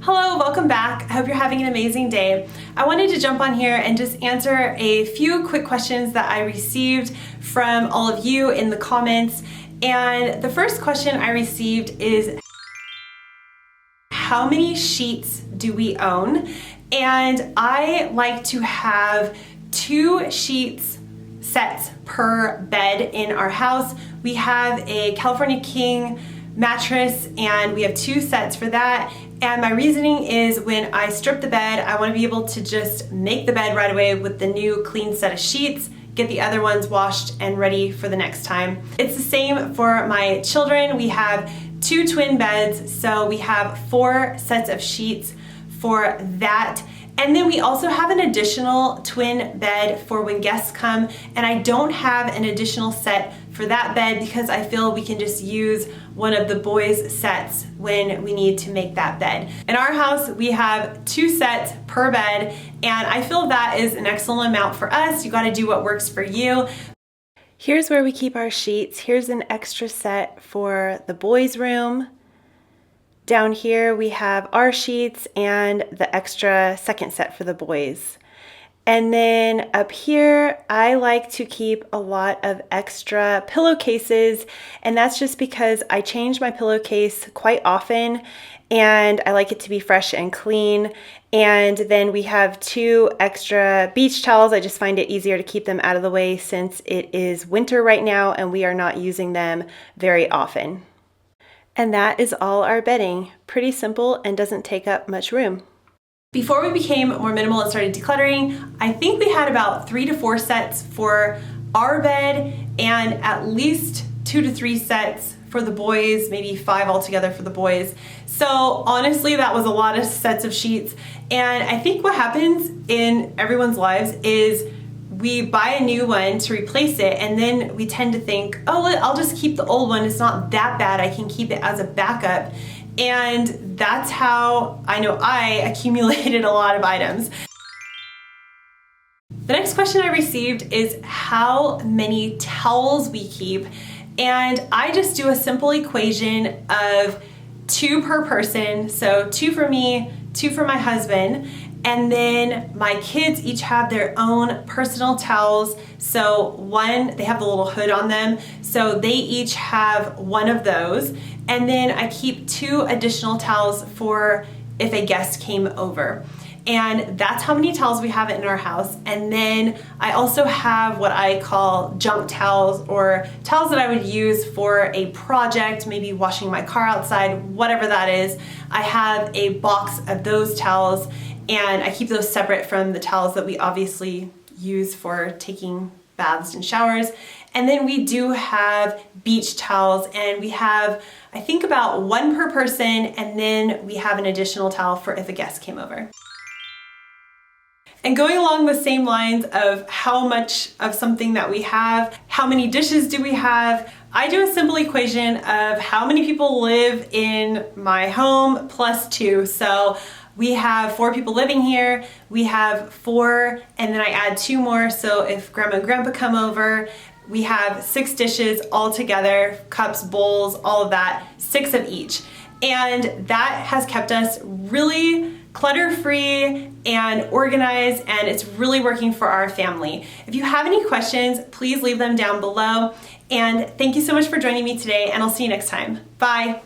Hello, welcome back. I hope you're having an amazing day. I wanted to jump on here and just answer a few quick questions that I received from all of you in the comments. And the first question I received is, how many sheets do we own? And I like to have 2 sheets sets per bed in our house. We have a California King mattress and we have 2 sets for that. And my reasoning is when I strip the bed, I want to be able to just make the bed right away with the new clean set of sheets, get the other ones washed and ready for the next time. It's the same for my children. We have 2 twin beds, so we have 4 sets of sheets for that. And then we also have an additional twin bed for when guests come, and I don't have an additional set for that bed because I feel we can just use one of the boys' sets when we need to make that bed. In our house, we have 2 sets per bed, and I feel that is an excellent amount for us. You gotta do what works for you. Here's where we keep our sheets. Here's an extra set for the boys' room. Down here we have our sheets and the extra second set for the boys. And then up here, I like to keep a lot of extra pillowcases, and that's just because I change my pillowcase quite often and I like it to be fresh and clean. And then we have 2 extra beach towels. I just find it easier to keep them out of the way since it is winter right now and we are not using them very often. And that is all our bedding. Pretty simple and doesn't take up much room. Before we became more minimal and started decluttering, I think we had about 3 to 4 sets for our bed and at least 2 to 3 sets for the boys, maybe 5 altogether for the boys. So honestly, that was a lot of sets of sheets. And I think what happens in everyone's lives is we buy a new one to replace it, and then we tend to think, oh, I'll just keep the old one. It's not that bad. I can keep it as a backup. And that's how I know I accumulated a lot of items. The next question I received is how many towels we keep. And I just do a simple equation of 2 per person. So 2 for me, 2 for my husband. And then my kids each have their own personal towels. So they have the little hood on them. So they each have 1 of those. And then I keep 2 additional towels for if a guest came over. And that's how many towels we have in our house. And then I also have what I call junk towels, or towels that I would use for a project, maybe washing my car outside, whatever that is. I have a box of those towels, and I keep those separate from the towels that we obviously use for taking baths and showers. And then we do have beach towels, and we have, I think, about 1 per person, and then we have an additional towel for if a guest came over. And going along the same lines of how much of something that we have, how many dishes do we have, I do a simple equation of how many people live in my home plus 2. So we have 4 people living here, we have 4, and then I add 2 more, so if grandma and grandpa come over, we have 6 dishes all together, cups, bowls, all of that, 6 of each. And that has kept us really clutter-free and organized, and it's really working for our family. If you have any questions, please leave them down below. And thank you so much for joining me today, and I'll see you next time. Bye.